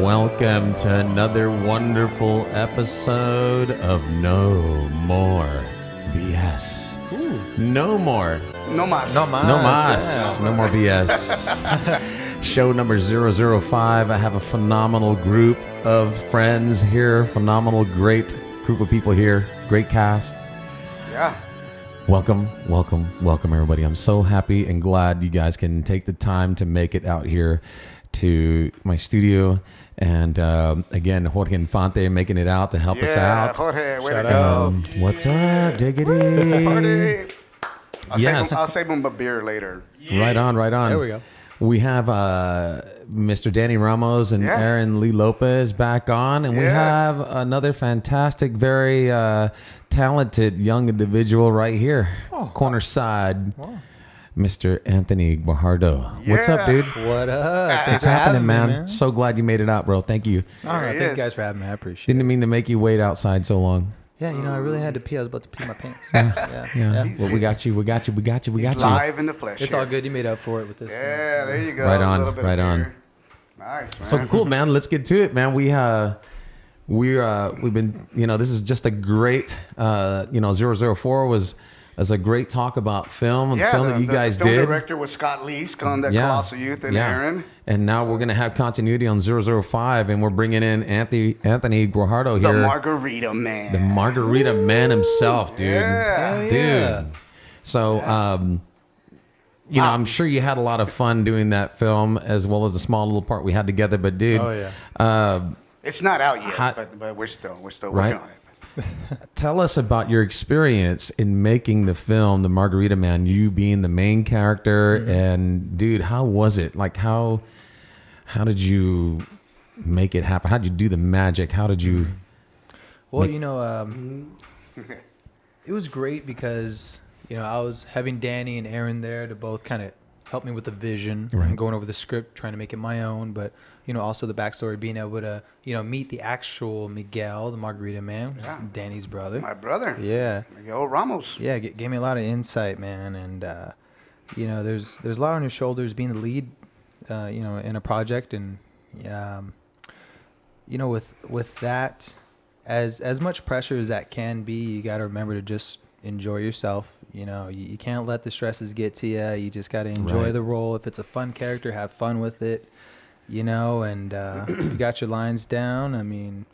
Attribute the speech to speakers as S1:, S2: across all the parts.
S1: Welcome to another wonderful episode of No More BS.
S2: Ooh.
S1: No more.
S3: No mas.
S2: No mas.
S1: No mas.
S2: Yeah.
S1: No more BS. Show number 005. I have a phenomenal group of friends here. Phenomenal, great group of people here. Great cast.
S3: Yeah.
S1: Welcome, welcome, welcome, everybody. I'm so happy and glad you guys can take the time to make it out here to my studio. And again, Jorge Infante making it out to help us out.
S3: Jorge, way to
S2: Shout
S3: go.
S2: out.
S1: What's up, diggity?
S3: Party.
S1: Yes.
S3: I'll save him a beer later.
S1: Right on, right on.
S2: There we go.
S1: We have Mr. Danny Ramos and
S3: Yeah.
S1: Aaron Lee Lopez back on. And we
S3: Yes.
S1: have another fantastic, very talented young individual right here.
S2: Oh.
S1: Corner side.
S2: Wow.
S1: Mr. Anthony Guajardo. What's up,
S3: Yeah.
S1: dude?
S2: What up? Thanks
S1: What's
S2: for having
S1: happening,
S2: me,
S1: man? So glad you made it out, bro. Thank you.
S2: All right,
S3: There he
S2: thank
S3: is.
S2: you guys for having me. I appreciate it.
S1: Didn't mean to make you wait outside so long.
S2: Yeah, you know, I really had to pee. I was about to pee my pants. Yeah.
S1: Well, we got you. We got you. We got you. We
S3: He's
S1: got you.
S3: live in the flesh.
S2: It's
S3: here.
S2: all good. You made up for it with this.
S3: Yeah, there you go.
S1: Right
S3: A
S1: on,
S3: little bit of
S1: right on.
S3: beer. Nice, man.
S1: So cool, man. Let's get to it, man. We've been, this is just a great, 004 was a great talk about film,
S3: Yeah,
S1: film that you guys
S3: the film
S1: did.
S3: director was Scott Leask on the
S1: Yeah.
S3: Colossal Youth and Aaron.
S1: And now we're going to have continuity on 005, and we're bringing in Anthony Guajardo
S3: The
S1: here.
S3: Margarita Man.
S1: The Margarita Man himself, dude.
S3: Yeah.
S2: Hell
S1: Dude.
S2: yeah.
S1: So, I'm sure you had a lot of fun doing that film as well as the small little part we had together. But, dude,
S2: Oh, yeah.
S3: It's not out yet,
S1: Hot-
S3: but we're still
S1: Right.
S3: working on it.
S1: tell us about your experience in making the film, The Margarita Man, you being the main character.
S2: Mm-hmm.
S1: And, dude, how was it? Like, how did you make it happen? How did you do the magic? How did you...
S2: Well, it was great because, I was having Danny and Aaron there to both kind of help me with the vision
S1: Right.
S2: and going over the script, trying to make it my own. But, also the backstory, being able to, meet the actual Miguel, the Margarita Man,
S3: Yeah.
S2: Danny's brother.
S3: My brother.
S2: Yeah.
S3: Miguel Ramos.
S2: Yeah, gave me a lot of insight, man. And, there's a lot on your shoulders being the lead, in a project. And, with that, as much pressure as that can be, you got to remember to just enjoy yourself. You can't let the stresses get to you. You just got to enjoy
S1: Right.
S2: the role. If it's a fun character, have fun with it, and you got your lines down. I mean,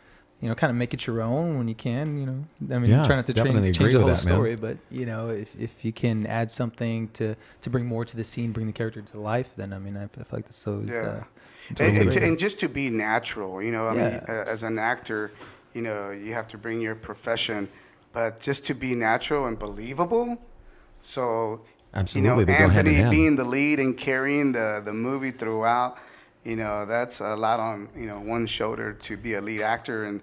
S2: kind of make it your own when you can,
S1: Yeah,
S2: try not to
S1: definitely
S2: change
S1: agree
S2: the
S1: with
S2: whole
S1: that, man.
S2: story, but, if you can add something to bring more to the scene, bring the character to life, then, I feel like that's so
S3: Yeah.
S1: Totally.
S3: And just to be natural, I mean,
S2: Yeah.
S3: as an actor, you have to bring your profession, but just to be natural and believable. So,
S1: Absolutely, they go hand in
S3: Anthony
S1: hand.
S3: being the lead and carrying the movie throughout, that's a lot on, one shoulder to be a lead actor, and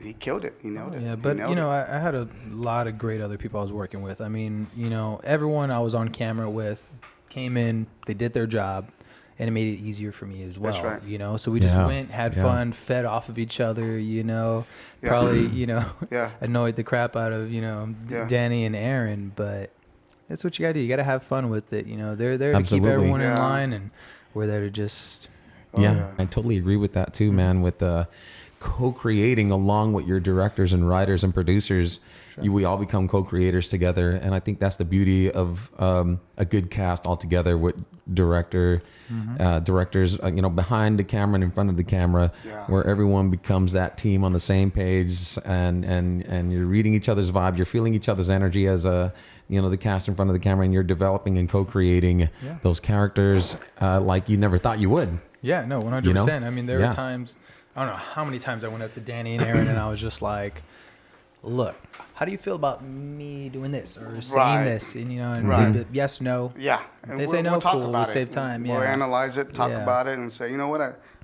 S3: he killed it. He nailed it.
S2: Yeah,
S3: He
S2: but
S3: nailed it.
S2: I had a lot of great other people I was working with. I mean, everyone I was on camera with came in, they did their job, and it made it easier for me as well.
S3: That's right.
S2: So we just
S1: Yeah,
S2: went, had
S1: yeah.
S2: fun, fed off of each other,
S3: Yeah.
S2: probably,
S3: Yeah.
S2: annoyed the crap out of,
S3: Yeah.
S2: Danny and Aaron, but that's what you got to do. You got to have fun with it. They're there to keep
S1: Absolutely.
S2: everyone in
S3: Yeah.
S2: line, and we're there to just
S1: Yeah, I totally agree with that too, man. With co-creating along with your directors and writers and producers, we all become co-creators together, and I think that's the beauty of a good cast altogether with directors, behind the camera and in front of the camera,
S3: Yeah.
S1: where everyone becomes that team on the same page, and you're reading each other's vibes, you're feeling each other's energy as the cast in front of the camera, and you're developing and co-creating those characters like you never thought you would.
S2: Yeah, no, 100%. I mean, there
S1: Yeah.
S2: were times, I don't know how many times I went up to Danny and Aaron and I was just like, look, how do you feel about me doing this or saying
S3: Right.
S2: this? And,
S3: Right.
S2: yes, no.
S3: Yeah. And
S2: They say no,
S3: talk
S2: cool,
S3: about
S2: we'll
S3: it.
S2: save time,
S3: We'll
S2: yeah.
S3: analyze it, talk
S2: Yeah.
S3: about it, and say, you know what,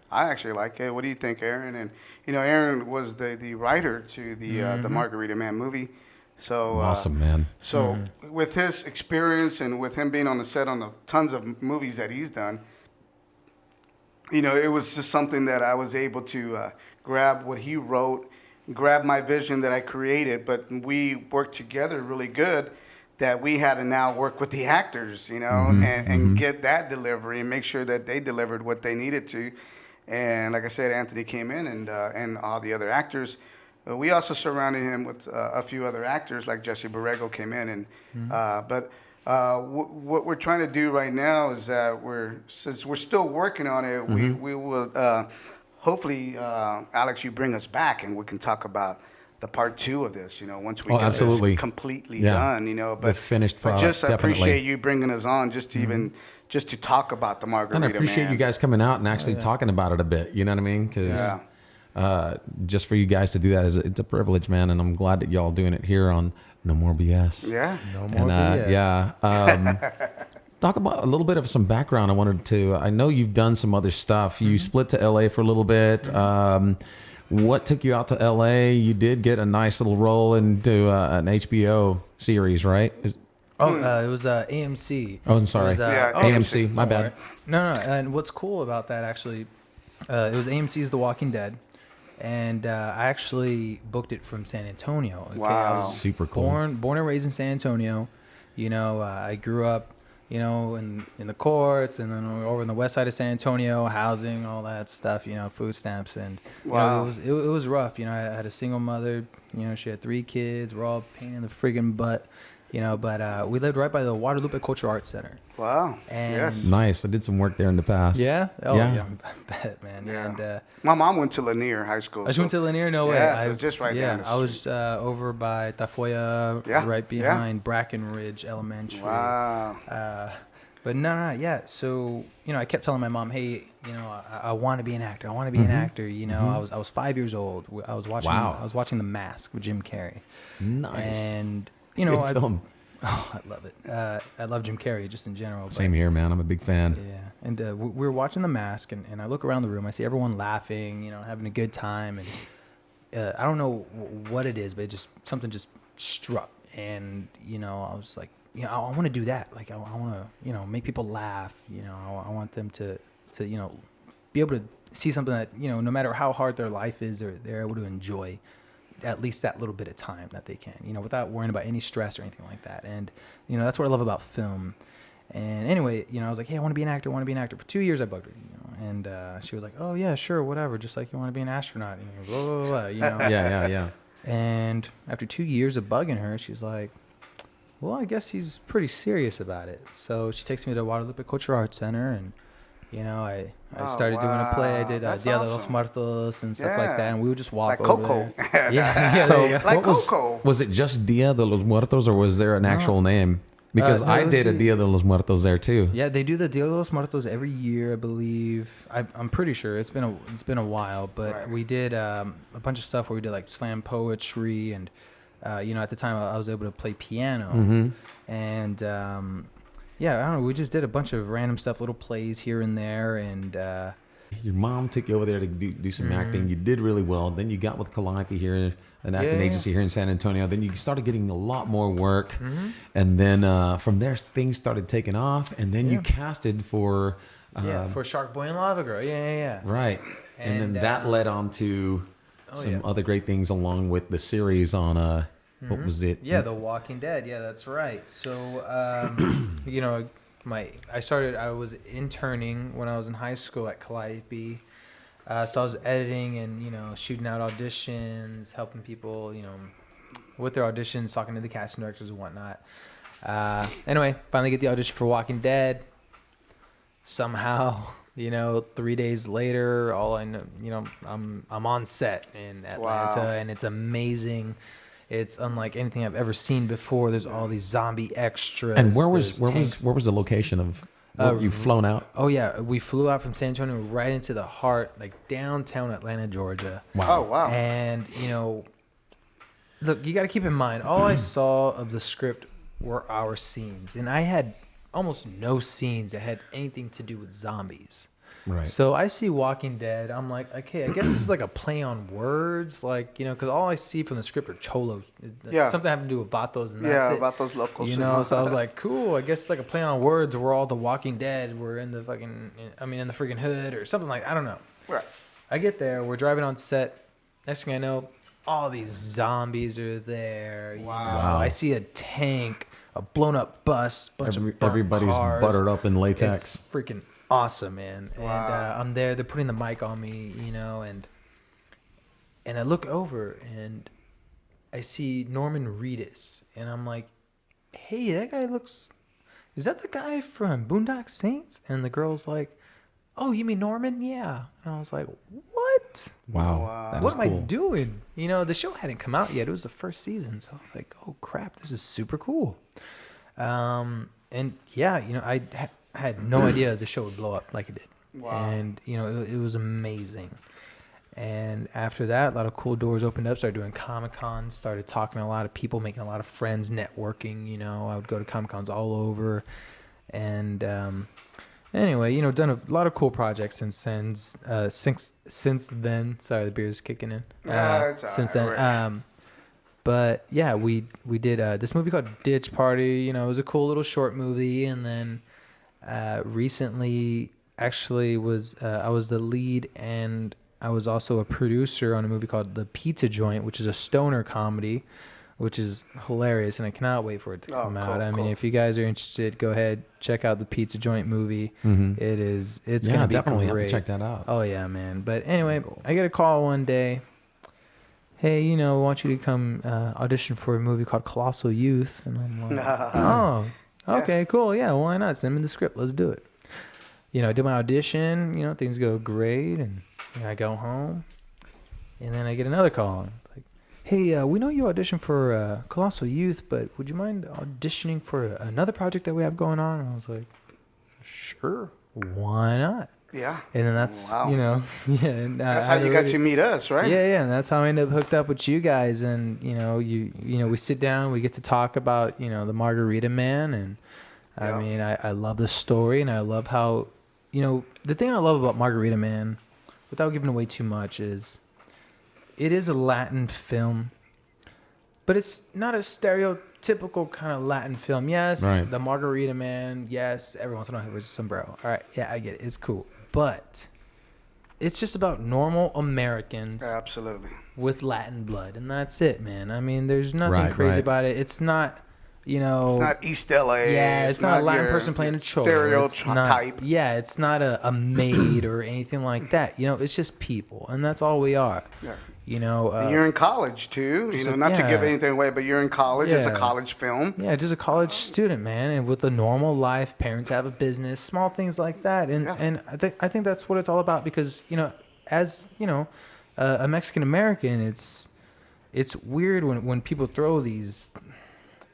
S3: I actually like it. What do you think, Aaron? And, Aaron was the writer to the Margarita Man movie. So
S1: Awesome, man.
S3: So with his experience and with him being on the set on the tons of movies that he's done, it was just something that I was able to grab what he wrote, grab my vision that I created, but we worked together really good that we had to now work with the actors, and get that delivery and make sure that they delivered what they needed to. And like I said, Anthony came in, and all the other actors. We also surrounded him with a few other actors, like Jesse Borrego came in, and what we're trying to do right now is that since we're still working on it, we will hopefully, Alex, you bring us back and we can talk about the part 2 of this. Once we get
S1: absolutely.
S3: this completely done. But
S1: the finished product.
S3: But just I
S1: definitely.
S3: appreciate you bringing us on just to even just to talk about the Margarita
S1: And I appreciate
S3: Man.
S1: you guys coming out and actually talking about it a bit. You know what I mean? Because just for you guys to do that it's a privilege, man. And I'm glad that y'all doing it here on No More BS.
S3: Yeah.
S2: No more BS.
S1: Talk about a little bit of some background. I know you've done some other stuff. You split to LA for a little bit. What took you out to LA? You did get a nice little role into an HBO series, right?
S2: It was AMC.
S1: Oh, I'm sorry.
S2: It was,
S1: AMC. My bad.
S2: No. And what's cool about that, actually, it was AMC's The Walking Dead. And I actually booked it from San Antonio. Okay?
S3: Wow.
S2: I was
S1: Super cool.
S2: Born and raised in San Antonio. I grew up, in the courts, and then over in the west side of San Antonio, housing, all that stuff, food stamps. And
S3: Wow.
S2: it was rough. I had a single mother. She had 3 kids. We're all a pain in the friggin' butt. But we lived right by the Guadalupe Cultural Arts Center.
S3: Wow.
S2: And
S3: Yes.
S1: Nice. I did some work there in the past.
S2: Yeah? Oh,
S1: Yeah.
S2: yeah. I bet, man.
S3: Yeah.
S2: And
S3: My mom went to Lanier High School.
S2: I just went to Lanier, no way.
S3: Yeah, so it's just right down the
S2: I was over by Tafoya,
S3: Yeah,
S2: right behind Brackenridge Elementary.
S3: Wow.
S2: But yeah. So I kept telling my mom, hey, I want to be an actor. I want to be an actor. I was 5 years old. I was watching.
S1: Wow.
S2: I was watching The Mask with Jim Carrey.
S1: Nice.
S2: And
S1: Good film.
S2: Oh, I love it. I love Jim Carrey just in general.
S1: Same here, man. I'm a big fan.
S2: Yeah, and we were watching The Mask, and I look around the room. I see everyone laughing, having a good time, and I don't know what it is, but something just struck, and I was like, I want to do that. Like I want to, make people laugh. I want them to be able to see something that no matter how hard their life is, they're able to enjoy at least that little bit of time that they can, without worrying about any stress or anything like that. And, that's what I love about film. And anyway, I was like, hey, I want to be an actor. For 2 years I bugged her, and she was like, oh yeah, sure, whatever. Just like you want to be an astronaut, blah, blah, blah,
S1: Yeah.
S2: And after 2 years of bugging her, she's like, well, I guess he's pretty serious about it. So she takes me to Guadalupe Cultural Arts Center, and I started doing a play. I did
S3: That's
S2: Dia de los
S3: awesome.
S2: Muertos and stuff like that, and we would just walk
S3: Like
S2: over
S3: Coco.
S2: there. Yeah.
S1: So
S2: yeah.
S3: Like
S1: what
S3: Coco.
S1: was it just Dia de los Muertos, or was there an actual name? Because
S2: no,
S1: I
S2: it was
S1: did a
S2: the-
S1: Dia de los Muertos there too.
S2: Yeah, they do the Dia de los Muertos every year, I believe. I'm pretty sure it's been a while, but
S3: Right.
S2: we did a bunch of stuff where we did like slam poetry, and at the time I was able to play piano, and yeah, I don't know. We just did a bunch of random stuff, little plays here and there, and
S1: Your mom took you over there to do some acting. You did really well. Then you got with Calliope here, an acting agency here in San Antonio. Then you started getting a lot more work. And then from there, things started taking off. And then you casted for...
S2: for Shark Boy and Lava Girl. Yeah.
S1: Right. And then
S2: And,
S1: that led on to some other great things along with the series on... What was it?
S2: Yeah, The Walking Dead. Yeah, that's right. So, I was interning when I was in high school at Calliope. So I was editing and, shooting out auditions, helping people, with their auditions, talking to the casting directors and whatnot. Anyway, finally get the audition for Walking Dead. Somehow, 3 days later, all I know, I'm on set in Atlanta,
S3: Wow.
S2: and it's amazing. It's unlike anything I've ever seen before. There's all these zombie extras.
S1: And where was
S2: There's tanks.
S1: the location of where you've flown out?
S2: Oh yeah, we flew out from San Antonio right into the heart, like downtown Atlanta, Georgia.
S3: Oh, wow.
S2: And look, you got to keep in mind, all I saw of the script were our scenes, and I had almost no scenes that had anything to do with zombies.
S1: Right.
S2: So I see Walking Dead. I'm like, okay, I guess this is like a play on words, like, because all I see from the script are cholos.
S3: Yeah.
S2: Something having to do with vatos, and that's
S3: Yeah,
S2: it.
S3: about those locals.
S2: So I was like, cool. I guess it's like a play on words. We're all the Walking Dead. We're in the in the freaking hood or something like. I don't know.
S3: Right.
S2: I get there. We're driving on set. Next thing I know, all these zombies are there.
S3: Wow.
S2: I see a tank, a blown up bus, bunch of burnt
S1: Everybody's
S2: cars.
S1: buttered up in latex.
S2: It's freaking awesome, man.
S3: Wow.
S2: And I'm there. They're putting the mic on me, and I look over and I see Norman Reedus, and I'm like, hey, that guy looks. Is that the guy from Boondock Saints? And the girl's like, oh, you mean Norman? Yeah. And I was like, what?
S1: Wow. That
S2: What
S1: is
S2: am I
S1: cool.
S2: doing? The show hadn't come out yet. It was the first season. So I was like, oh, crap, this is super cool. And yeah, I had no idea the show would blow up like it did.
S3: Wow.
S2: And, it was amazing. And after that, a lot of cool doors opened up. Started doing Comic-Con, started talking to a lot of people, making a lot of friends, networking. I would go to Comic-Cons all over. And anyway, done a lot of cool projects since then. Sorry, the beer's kicking in.
S3: It's all
S2: Since
S3: right.
S2: then. But yeah, we did this movie called Ditch Party. It was a cool little short movie. And then recently, actually, I was the lead, and I was also a producer on a movie called The Pizza Joint, which is a stoner comedy, which is hilarious, and I cannot wait for it to come out. I mean, if you guys are interested, go ahead, check out The Pizza Joint movie.
S1: Mm-hmm.
S2: It's gonna be
S1: definitely
S2: great.
S1: have to check that out.
S2: Oh yeah, man. But anyway, I get a call one day. Hey, we want you to come audition for a movie called Colossal Youth, and I'm like, oh, okay, cool, yeah, why not? Send me the script, let's do it. I did my audition. Things go great, and I go home, and then I get another call. It's like, hey, we know you auditioned for Colossal Youth, but would you mind auditioning for another project that we have going on? And I was like, sure, why not?
S3: Yeah.
S2: And then that's,
S3: Wow.
S2: yeah. And,
S3: That's how you got to meet us, right?
S2: Yeah, and that's how I ended up hooked up with you guys. And, we sit down, we get to talk about, the Margarita Man. And, I
S3: Yeah.
S2: mean, I love the story, and I love how, the thing I love about Margarita Man, without giving away too much, is it is a Latin film, but it's not a stereotypical kind of Latin film. Yes,
S1: Right.
S2: the Margarita Man. Yes, every once in a while he wears a sombrero. All right, yeah, I get it. It's cool, but it's just about normal Americans
S3: Absolutely.
S2: with Latin blood, and that's it, man. I mean, there's nothing
S1: Right,
S2: crazy
S1: right.
S2: about it. It's not,
S3: It's not East LA.
S2: yeah, it's not a Latin
S3: your
S2: person playing a cholo. It's not,
S3: stereotype.
S2: yeah, it's not a maid or anything like that. It's just people, and that's all we are.
S3: Yeah.
S2: And
S3: you're in college too. Not to give anything away, but you're in college. It's a
S2: Yeah.
S3: college film.
S2: Yeah, just a college student, man, and with a normal life, parents have a business, small things like that, and
S3: Yeah.
S2: and I think that's what it's all about, because as a Mexican American, it's weird when people throw these,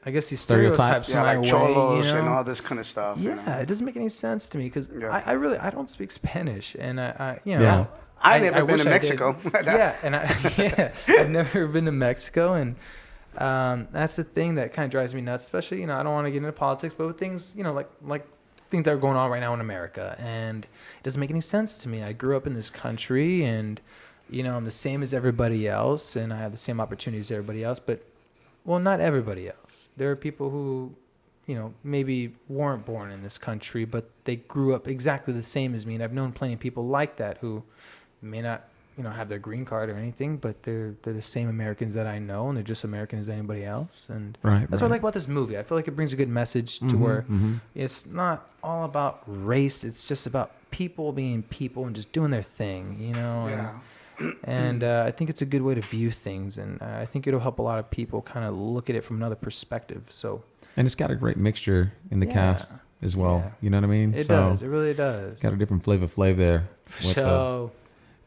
S2: I guess, these stereotypes
S3: Yeah,
S2: my
S3: like
S2: way,
S3: cholos and all this kind of stuff.
S2: Yeah, it doesn't make any sense to me, because
S3: Yeah.
S2: I don't speak Spanish, and
S1: Yeah.
S3: I've never been
S2: wish
S3: to
S2: I did.
S3: Mexico.
S2: Yeah, and I've never been to Mexico, and that's the thing that kind of drives me nuts. Especially, I don't want to get into politics, but with things, like things that are going on right now in America, and it doesn't make any sense to me. I grew up in this country, and I'm the same as everybody else, and I have the same opportunities as everybody else, but well, not everybody else. There are people who maybe weren't born in this country, but they grew up exactly the same as me, and I've known plenty of people like that who may not have their green card or anything, but they're the same Americans that I know, and they're just American as anybody else. And
S1: Right,
S2: that's what I like about this movie. I feel like it brings a good message to where it's not all about race. It's just about people being people and just doing their thing,
S3: Yeah.
S2: And I think it's a good way to view things, and I think it'll help a lot of people kind of look at it from another perspective. So,
S1: And it's got a great mixture in the
S2: Yeah.
S1: cast as well.
S2: Yeah.
S1: You know what I mean?
S2: it does. It really does.
S1: Got a different flavor there
S2: So,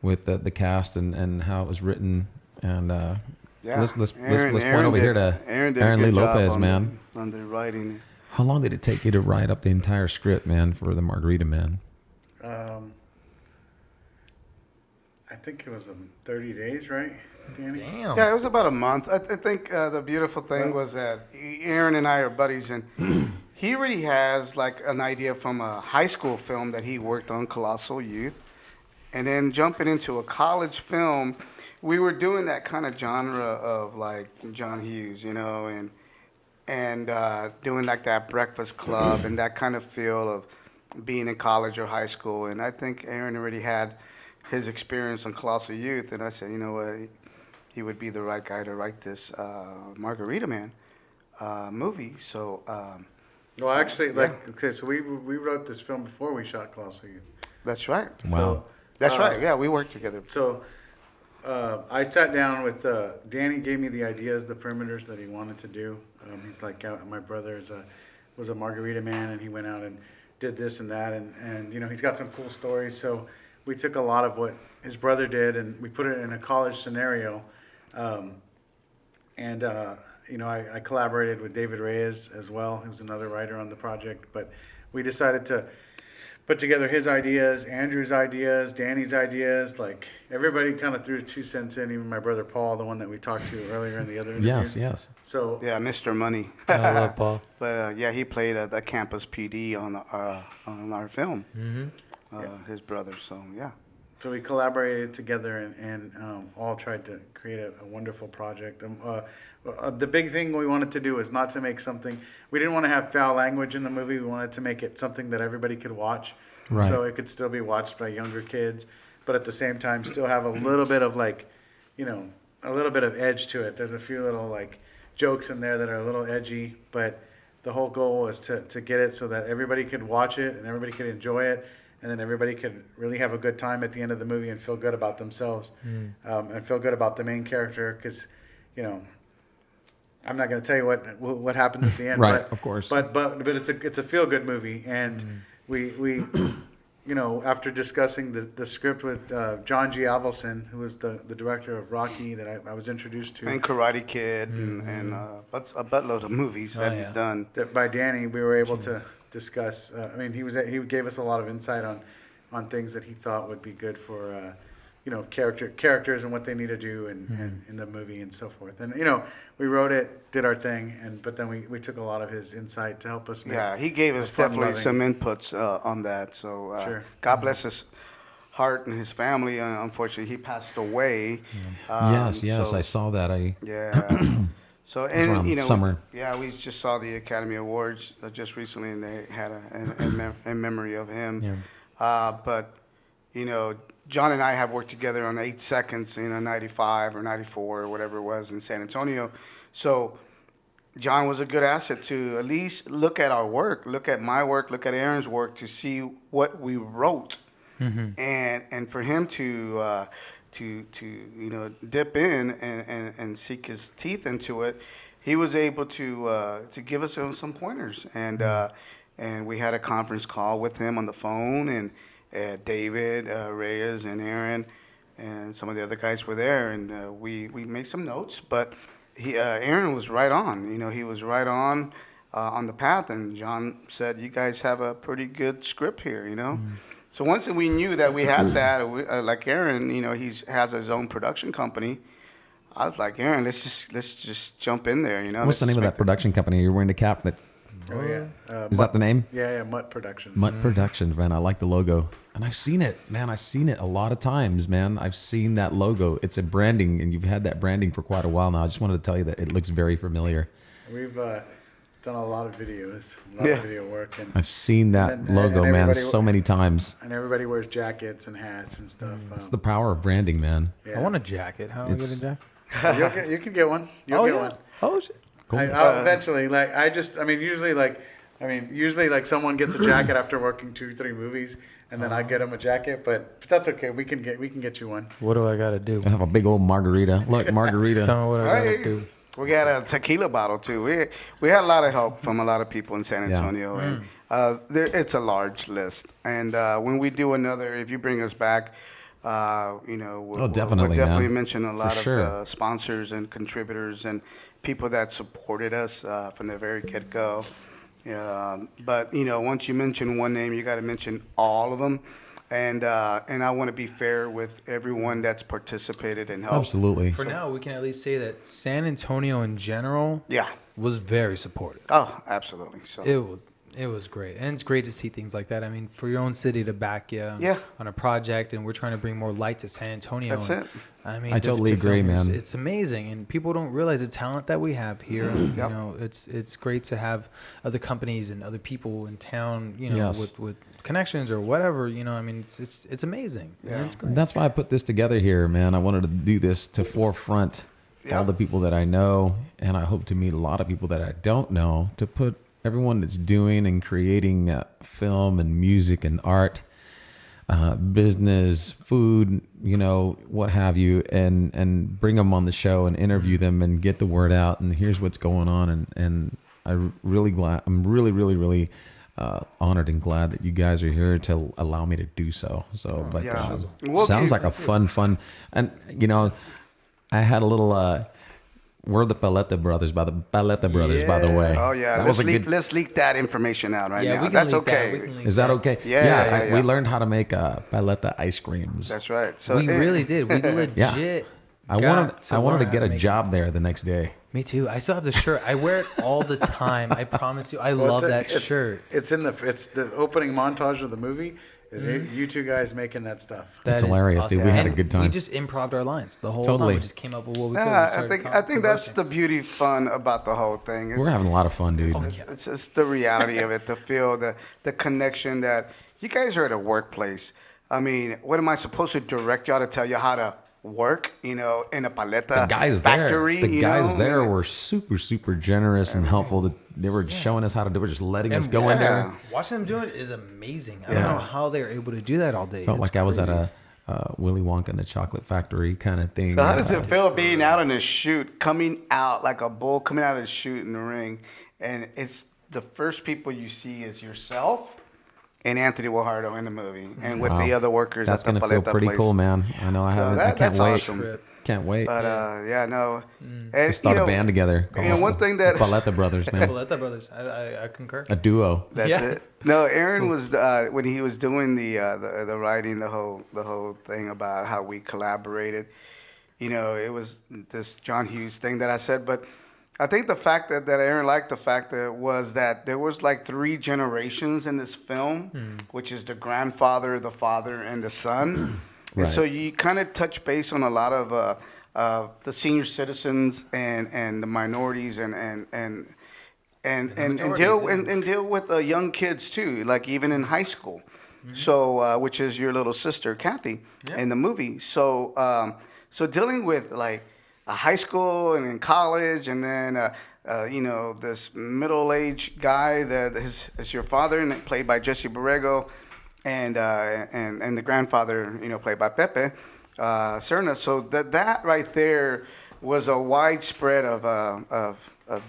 S1: with the cast and how it was written. And
S3: Yeah.
S1: let's
S3: Aaron
S1: point
S3: did-
S1: over here to
S3: Aaron did
S1: Aaron
S3: a
S1: Lee
S3: good job
S1: Lopez,
S3: on
S1: man.
S3: on the writing.
S1: How long did it take you to write up the entire script, man, for the Margarita Man?
S4: I think it was 30 days, right, Danny?
S2: damn.
S3: Yeah, it was about a month. I think the beautiful thing was that Aaron and I are buddies, and he already has like an idea from a high school film that he worked on, Colossal Youth, and then jumping into a college film, we were doing that kind of genre of like John Hughes, and doing like that Breakfast Club and that kind of feel of being in college or high school. And I think Aaron already had his experience on Colossal Youth, and I said, you know what, he would be the right guy to write this Margarita Man movie. So
S4: Well, actually, okay, so we wrote this film before we shot Colossal Youth.
S3: That's right.
S1: Wow.
S3: That's right. Yeah, we worked together.
S4: So I sat down with Danny. Gave me the ideas, the perimeters that he wanted to do. He's like, my brother was a Margarita Man, and he went out and did this and that, and you know, he's got some cool stories. So we took a lot of what his brother did, and we put it in a college scenario. You know, I collaborated with David Reyes as well, who's another writer on the project. But we decided to put together his ideas, Andrew's ideas, Danny's ideas. Like, everybody kind of threw 2 cents in, even my brother Paul, the one that we talked to earlier in the other interview.
S1: Yes.
S4: So
S3: Yeah, Mr. Money.
S2: I love Paul.
S3: But yeah, he played the campus PD on our film. His brother. So yeah.
S4: So we collaborated together and all tried to create a wonderful project. The big thing we wanted to do was not to make something. We didn't want to have foul language in the movie. We wanted to make it something that everybody could watch,
S1: Right.
S4: so it could still be watched by younger kids, but at the same time still have a little bit of, like, you know, a little bit of edge to it. There's a few little, like, jokes in there that are a little edgy, but the whole goal was to get it so that everybody could watch it and everybody could enjoy it. And then everybody could really have a good time at the end of the movie and feel good about themselves, and feel good about the main character. Because, you know, I'm not going to tell you what happens at the end,
S1: Right,
S4: but,
S1: of course.
S4: But it's a feel good movie, and we you know, after discussing the script with John G. Avildsen, who was the director of Rocky that I was introduced to,
S3: And Karate Kid and a buttload of movies that he's done.
S4: that by Danny, we were able to discuss. I mean, he gave us a lot of insight on things that he thought would be good for you know, characters and what they need to do and in the movie and so forth. And, you know, we wrote it, did our thing, but then we took a lot of his insight to help us make.
S3: Yeah, he gave us definitely some inputs on that. So
S4: Sure.
S3: God bless his heart and his family. Unfortunately, he passed away.
S1: Yes,
S3: so-
S1: I saw that.
S3: Yeah. So and
S1: around
S3: you know,
S1: summer.
S3: yeah, we just saw the Academy Awards just recently, and they had in memory of him.
S2: Yeah.
S3: But you know, John and I have worked together on 8 Seconds, you know, 95 or 94 or whatever it was in San Antonio. So John was a good asset to at least look at our work, look at my work, look at Aaron's work to see what we wrote, and for him to you know, dip in and sink his teeth into it, he was able to give us some pointers, and we had a conference call with him on the phone, and David Reyes and Aaron and some of the other guys were there, and we made some notes, but Aaron was right on. You know, he was right on the path, and John said, "You guys have a pretty good script here," you know. So once we knew that we had that, like Aaron, you know, he has his own production company. I was like, Aaron, let's just jump in there, you know.
S1: What's the name of that production company? You're wearing the cap.
S4: Oh yeah.
S1: Is that the name?
S4: Yeah, Mutt Productions.
S1: Mutt Productions, man. I like the logo. And I've seen it, man. I've seen it a lot of times, man. I've seen that logo. It's a branding, and you've had that branding for quite a while now. I just wanted to tell you that it looks very familiar.
S4: We've done a lot of videos, a lot of video work, and
S1: I've seen that logo, man,
S4: everybody-
S1: so many times.
S4: and everybody wears jackets and hats and stuff.
S1: It's the power of branding, man.
S4: Yeah.
S2: I want a jacket. How do I get a jacket?
S4: You can get one. You'll get one.
S2: Oh shit.
S1: Cool.
S4: I'll eventually, usually like someone gets a jacket after working 2-3 movies, and then I get them a jacket. But that's okay. We can get you one.
S2: What do I gotta do?
S1: I have a big old margarita. Look, margarita.
S2: Tell me what I gotta
S3: Hey,
S2: do.
S3: we got a tequila bottle too. We had a lot of help from a lot of people in San
S1: Yeah.
S3: Antonio, and it's a large list. And when we do another, if you bring us back, you know, we'll
S1: definitely,
S3: definitely
S1: man.
S3: mention a lot
S1: For sure.
S3: of sponsors and contributors and people that supported us from the very get-go. But you know, once you mention one name, you got to mention all of them. And I want to be fair with everyone that's participated and helped.
S1: Absolutely.
S2: For now, we can at least say that San Antonio in general
S3: Yeah.
S2: was very supportive.
S3: Oh, absolutely. So
S2: It was great, and it's great to see things like that. I mean, for your own city to back you
S3: Yeah.
S2: on a project, and we're trying to bring more light to San Antonio.
S3: That's
S2: and,
S3: it.
S2: I mean,
S1: I totally agree, man.
S2: It's amazing, and people don't realize the talent that we have here. And,
S3: Yep.
S2: You know, it's great to have other companies and other people in town. You know,
S1: Yes.
S2: with connections or whatever. You know, I mean, it's amazing.
S3: Yeah.
S2: And it's great.
S1: That's why I put this together here, man. I wanted to do this to forefront
S3: Yeah.
S1: all the people that I know, and I hope to meet a lot of people that I don't know, to put everyone that's doing and creating film and music and art, business, food, what have you, and bring them on the show and interview them and get the word out. And here's what's going on. And I'm really really honored and glad that you guys are here to allow me to do so. So, but sounds like a fun, and I had a little. We're the Paleta Brothers by the way.
S3: Oh yeah, let's leak that information out now. That's okay.
S1: Is that okay?
S3: Yeah.
S1: We learned how to make paleta ice creams.
S3: That's right. So
S2: we really did. We legit.
S1: I wanted to get a job there the next day.
S2: Me too. I still have the shirt. I wear it all the time. I promise you. I love that shirt.
S4: It's the opening montage of the movie. Is you two guys making that stuff?
S1: That's hilarious, awesome. Dude. We had a good time. We
S2: just improv'd our lines the whole time. We just came up with what we could.
S3: I think that's the beauty, fun about the whole thing.
S1: We're having a lot of fun, dude.
S3: It's just the reality of it, the feel, the connection that you guys are at a workplace. I mean, what am I supposed to direct y'all to tell you how to work, in a paleta factory?
S1: The guys there were super generous and helpful. They were showing us how to do it, just letting us go in there.
S2: Watching them do it is amazing. I don't know how they're able to do that all day.
S1: Felt like I was at a Willy Wonka and the Chocolate Factory kind of thing.
S3: So how does it feel being out in a shoot, coming out like a bull, coming out of the shoot in the ring, and it's the first people you see is yourself and Anthony Guajardo in the movie, and with the other workers.
S1: That's gonna feel pretty cool, man. I know. I can't wait.
S3: Awesome.
S1: Can't wait.
S3: But and
S1: let's start a band together.
S3: One thing that
S1: Paleta Brothers, man.
S2: Paleta Brothers. I concur.
S1: A duo.
S3: That's it. No, Aaron was when he was doing the writing, the whole thing about how we collaborated. It was this John Hughes thing that I said, but I think the fact that Aaron liked the fact that was that there was like 3 generations in this film, which is the grandfather, the father, and the son. Right. And so you kind of touch base on a lot of the senior citizens and the minorities and deal with young kids too, like even in high school. So which is your little sister Kathy in the movie. So so dealing with like a high school and in college, and then this middle-aged guy that is your father, and played by Jesse Borrego, and the grandfather, played by Pepe Serna. So that right there was a widespread of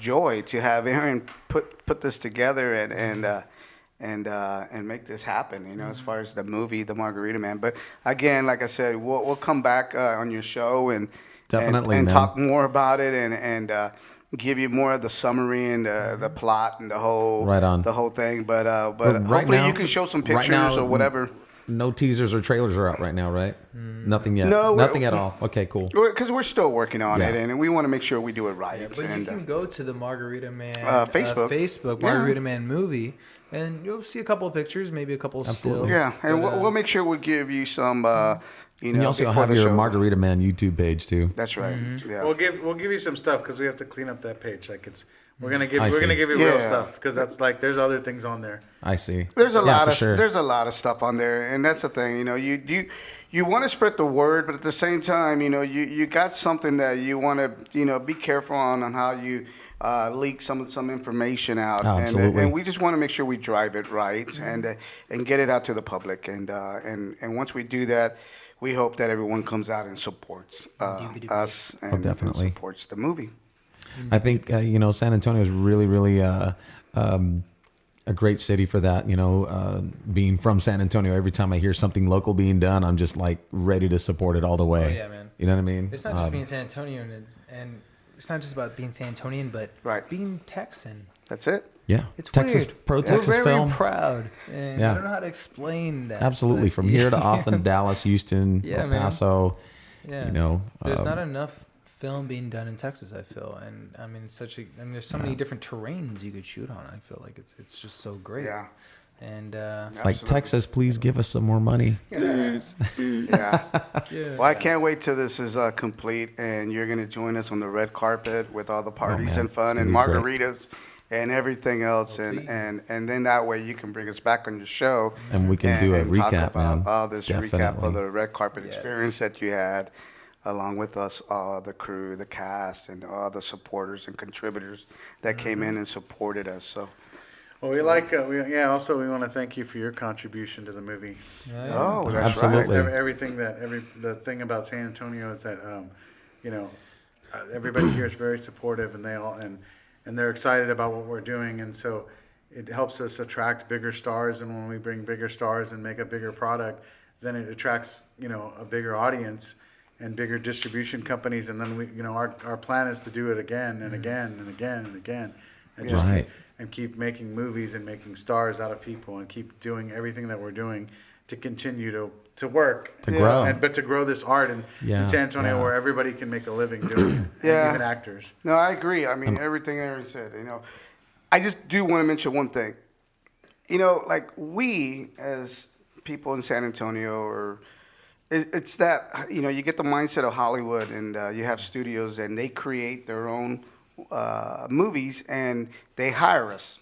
S3: joy to have Aaron put this together and make this happen. As far as the movie, The Margarita Man. But again, like I said, we'll come back on your show and.
S1: Definitely,
S3: and
S1: man.
S3: talk more about it and give you more of the summary and the plot and the whole thing. But hopefully you can show some pictures or whatever.
S1: No teasers or trailers are out right now, right? Nothing yet.
S3: No,
S1: nothing at all. Okay, cool.
S3: Because we're still working on it, and we want to make sure we do it right.
S2: Yeah, but you can go to the Margarita Man
S3: Facebook
S2: Margarita Man movie, and you'll see a couple of pictures, maybe a couple of stills.
S3: Yeah, and we'll make sure we give you some.
S1: And you also have your Margarita Man YouTube page too.
S3: That's right. Yeah.
S4: We'll give you some stuff because we have to clean up that page. Like we're gonna give you real stuff because that's like there's other things on there.
S1: I see.
S3: There's a lot of stuff on there, and that's the thing. You want to spread the word, but at the same time, you got something that you want to be careful on how you leak some information out.
S1: Oh, absolutely.
S3: And we just want to make sure we drive it right and get it out to the public. And once we do that, we hope that everyone comes out and supports us and
S1: definitely
S3: supports the movie.
S1: I think San Antonio is really a great city for that. Being from San Antonio, every time I hear something local being done, I'm just like ready to support it all the way.
S2: Oh, yeah, man.
S1: You know what I mean?
S2: It's not just being San Antonian, and it's not just about being San Antonian, but being Texan.
S3: That's it.
S1: Yeah,
S2: it's
S1: Texas
S2: weird.
S1: Texas
S2: We're very
S1: film.
S2: proud, and I don't know how to explain that.
S1: Absolutely, from here to Austin, Dallas, Houston, El Paso.
S2: Man. There's not enough film being done in Texas, I feel, and I mean, there's so many different terrains you could shoot on. I feel like it's just so great.
S3: Yeah.
S2: And
S1: it's like, Texas, please give us some more money.
S3: Yeah. Well, I can't wait till this is complete, and you're gonna join us on the red carpet with all the parties and fun and margaritas. And everything else, and then that way you can bring us back on your show,
S1: and we can do a recap,
S3: talk about
S1: man.
S3: All this
S1: Definitely.
S3: recap of the red carpet experience that you had, along with us, all the crew, the cast, and all the supporters and contributors that came in and supported us. So,
S4: Well, we like, also we want to thank you for your contribution to the movie.
S3: Oh, that's
S1: Absolutely.
S3: right.
S4: Everything the thing about San Antonio is that, everybody here is very supportive, and they're excited about what we're doing, and so it helps us attract bigger stars. And when we bring bigger stars and make a bigger product, then it attracts a bigger audience and bigger distribution companies. And then our plan is to do it again and again and again and again, and just
S1: Right.
S4: keep making movies and making stars out of people, and keep doing everything that we're doing to continue to work
S1: To grow.
S4: but to grow this art in San Antonio, where everybody can make a living doing it, and even actors.
S3: No, I agree. I mean, everything Aaron said. I just do want to mention one thing. Like we as people in San Antonio, it's that you get the mindset of Hollywood, and you have studios, and they create their own movies, and they hire us,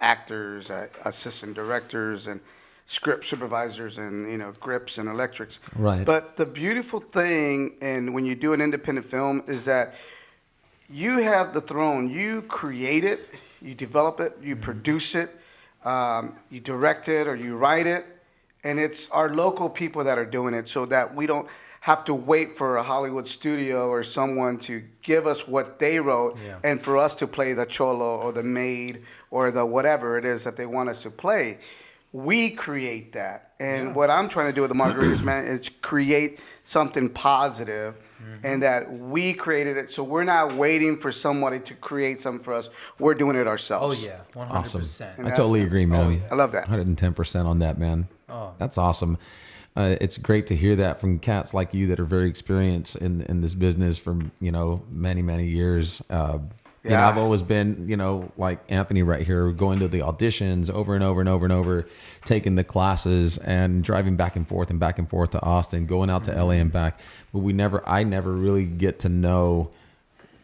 S3: actors, assistant directors, and script supervisors, and grips and electrics.
S1: Right.
S3: But the beautiful thing, and when you do an independent film, is that you have the throne. You create it, you develop it, you produce it, you direct it, or you write it, and it's our local people that are doing it, so that we don't have to wait for a Hollywood studio or someone to give us what they wrote, and for us to play the cholo or the maid or the whatever it is that they want us to play. We create that. And what I'm trying to do with the Margaritas Man is create something positive, and that we created it. So we're not waiting for somebody to create something for us. We're doing it ourselves.
S2: Oh, yeah. 100%.
S1: Awesome. I totally agree, man.
S3: I love that.
S1: 110% on that, man. That's awesome. It's great to hear that from cats like you that are very experienced in this business for many, many years. I've always been, like Anthony right here, going to the auditions over and over and over and over, taking the classes and driving back and forth to Austin, going out to LA and back. But I never really get to know,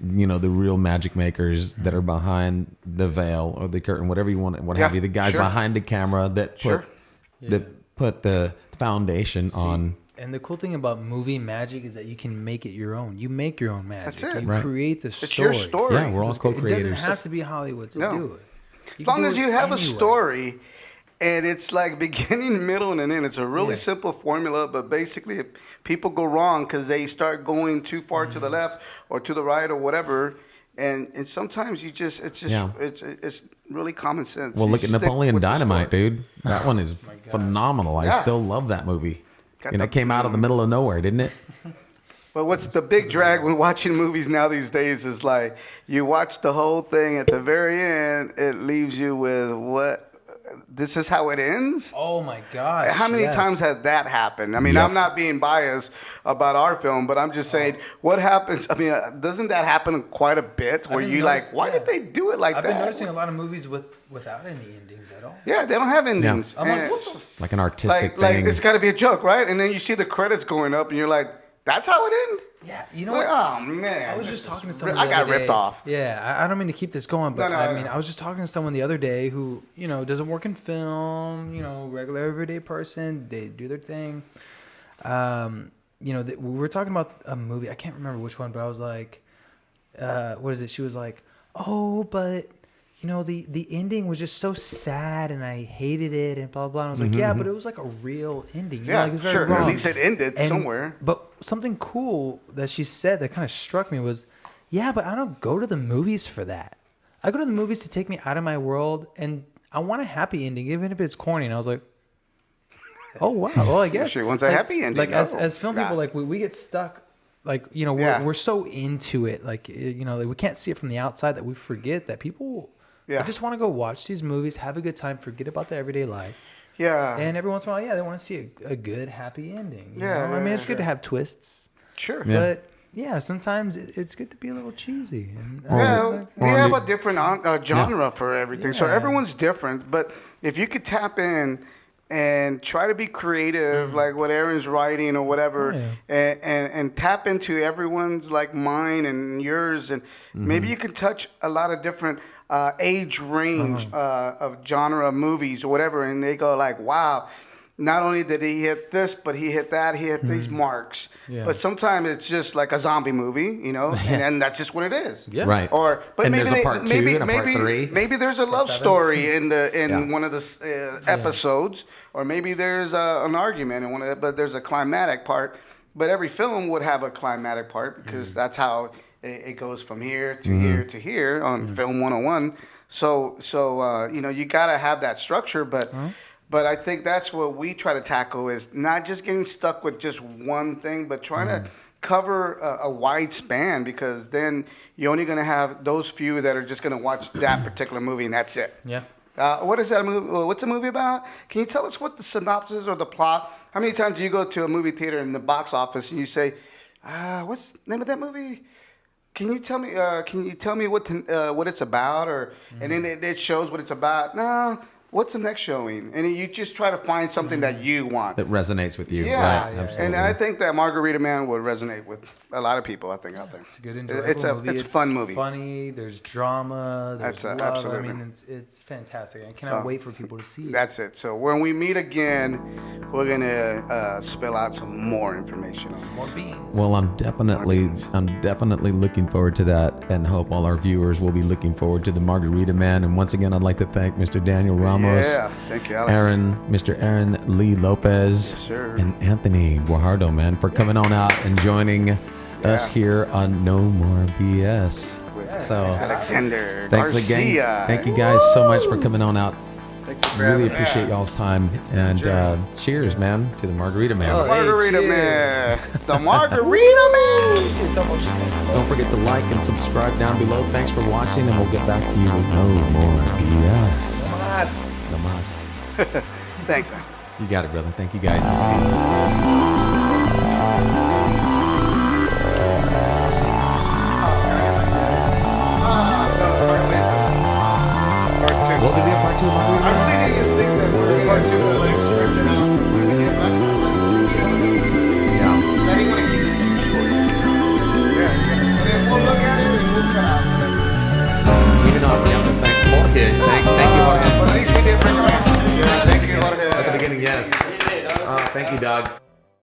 S1: the real magic makers that are behind the veil or the curtain, whatever you want, what have you, the guys behind the camera that put the foundation on.
S2: And the cool thing about movie magic is that you can make it your own. You make your own magic.
S3: That's it.
S2: You create the story.
S3: It's your story.
S1: Yeah, we're all co-creators.
S2: It doesn't have to be Hollywood to do it.
S3: As long as you have a story, and it's like beginning, middle, and an end. It's a really simple formula, but basically people go wrong because they start going too far to the left or to the right or whatever. And sometimes it's really common sense.
S1: Well,
S3: You
S1: look at
S3: stick
S1: Napoleon
S3: with the
S1: Dynamite,
S3: story.
S1: dude. That one is phenomenal. I still love that movie. And it came out of the middle of nowhere, didn't it?
S3: But what's the big drag when watching movies now these days is like you watch the whole thing, at the very end, it leaves you with what? This is how it ends?
S2: Oh my gosh.
S3: How many times has that happened? I mean, I'm not being biased about our film, but I'm just saying, what happens? I mean, doesn't that happen quite a bit where you like, why did they do it like that?
S2: I've been noticing a lot of movies without any endings at all.
S3: Yeah, they don't have endings.
S2: I'm like, what the
S1: It's like an artistic
S3: like
S1: thing.
S3: it's got to be a joke, right? And then you see the credits going up, and you're like, that's how it ends?
S2: Yeah, you know
S3: Like,
S2: what?
S3: oh, man.
S2: I was just talking to someone
S3: I
S2: the
S3: got
S2: other
S3: ripped
S2: day.
S3: off.
S2: Yeah, I don't mean to keep this going, but
S3: No,
S2: I was just talking to someone the other day who, doesn't work in film, regular everyday person. They do their thing. We were talking about a movie. I can't remember which one, but I was like, what is it? She was like, oh, but the ending was just so sad and I hated it and blah, blah, blah. And I was like, yeah, but it was like a real ending.
S3: Yeah,
S2: like, it's very
S3: sure.
S2: raw.
S3: At least it ended somewhere.
S2: But something cool that she said that kind of struck me was, yeah, but I don't go to the movies for that. I go to the movies to take me out of my world, and I want a happy ending, even if it's corny. And I was like, oh, wow. Well, I guess.
S3: She wants a happy ending.
S2: Like, as film people, like, we get stuck. Like, we're so into it. Like, like we can't see it from the outside that we forget that people... I just want to go watch these movies, have a good time, forget about the everyday life.
S3: Yeah.
S2: And every once in a while, they want to see a good, happy ending. You
S3: Yeah,
S2: know? I mean, it's good to have twists.
S3: Sure.
S1: Yeah.
S2: But, sometimes it's good to be a little cheesy. And,
S3: we have a different genre for everything. So
S2: Yeah.
S3: everyone's different. But if you could tap in and try to be creative, like what Aaron's writing or whatever, and tap into everyone's like mine and yours, and maybe you can touch a lot of different age range of genre movies or whatever, and they go like, wow, not only did he hit this, but he hit that, he hit these marks.
S2: Yeah.
S3: But sometimes it's just like a zombie movie, you know, and that's just what it is.
S2: Yeah.
S1: Right.
S3: Or, but
S1: And
S3: maybe
S1: there's a part two and a part three.
S3: Maybe there's a love story in
S1: Yeah.
S3: one of the episodes, or maybe there's an argument in one of the, but there's a climatic part. But every film would have a climatic part because that's how it goes from here to here to here on Film 101. So you know, you got to have that structure, but I think that's what we try to tackle is not just getting stuck with just one thing, but trying to cover a wide span, because then you're only going to have those few that are just going to watch that particular movie and that's it.
S2: Yeah.
S3: What is that movie? What's the movie about? Can you tell us what the synopsis or the plot? How many times do you go to a movie theater in the box office and you say, "What's the name of that movie? Can you tell me? What it's about?" Or and then it shows what it's about. No, what's the next showing? And you just try to find something that you want.
S1: That resonates with you.
S3: Yeah,
S1: Right.
S3: yeah.
S1: Absolutely.
S3: And I think that Margarita Man would resonate with a lot of people. I think out there.
S2: It's a good, enjoyable movie.
S3: It's a fun movie.
S2: Funny. There's drama. There's love.
S3: Absolutely.
S2: I mean, it's fantastic. I cannot wait for people to see it.
S3: That's it. So when we meet again, we're gonna spill out some more information.
S2: More beans.
S1: Well, I'm definitely looking forward to that, and hope all our viewers will be looking forward to the Margarita Man. And once again, I'd like to thank Mr. Daniel Ramos,
S3: Yeah, thank you, Alex.
S1: Mr. Aaron Lee Lopez,
S3: sir.
S1: and Anthony Guajardo, man, for coming on out and joining us here on No More BS. So
S3: Alexander
S1: thanks
S3: Garcia.
S1: again. Thank you guys so much for coming on out.
S4: Thank you for
S1: Really
S4: having me.
S1: appreciate y'all's time, and cheers, man, to the Margarita Man.
S2: Oh,
S3: Margarita
S2: cheers.
S3: Man. The Margarita Man.
S1: Don't forget to like and subscribe down below. Thanks for watching, and we'll get back to you with No More BS. Namas.
S3: Thanks, man.
S1: You got it, brother. Thank you guys once again. Will there be a part two of Margarita Man?
S3: I really didn't think that we were going to like stretch it out.
S1: Yeah.
S3: I didn't want to keep it too short. Yeah. And then we'll look at it and we'll cut out.
S1: Even though we have to thank Jorge. Thank you, Jorge.
S3: But at least we did bring it back. Yeah, thank you, Jorge.
S1: At the beginning, yes. Thank you, dog.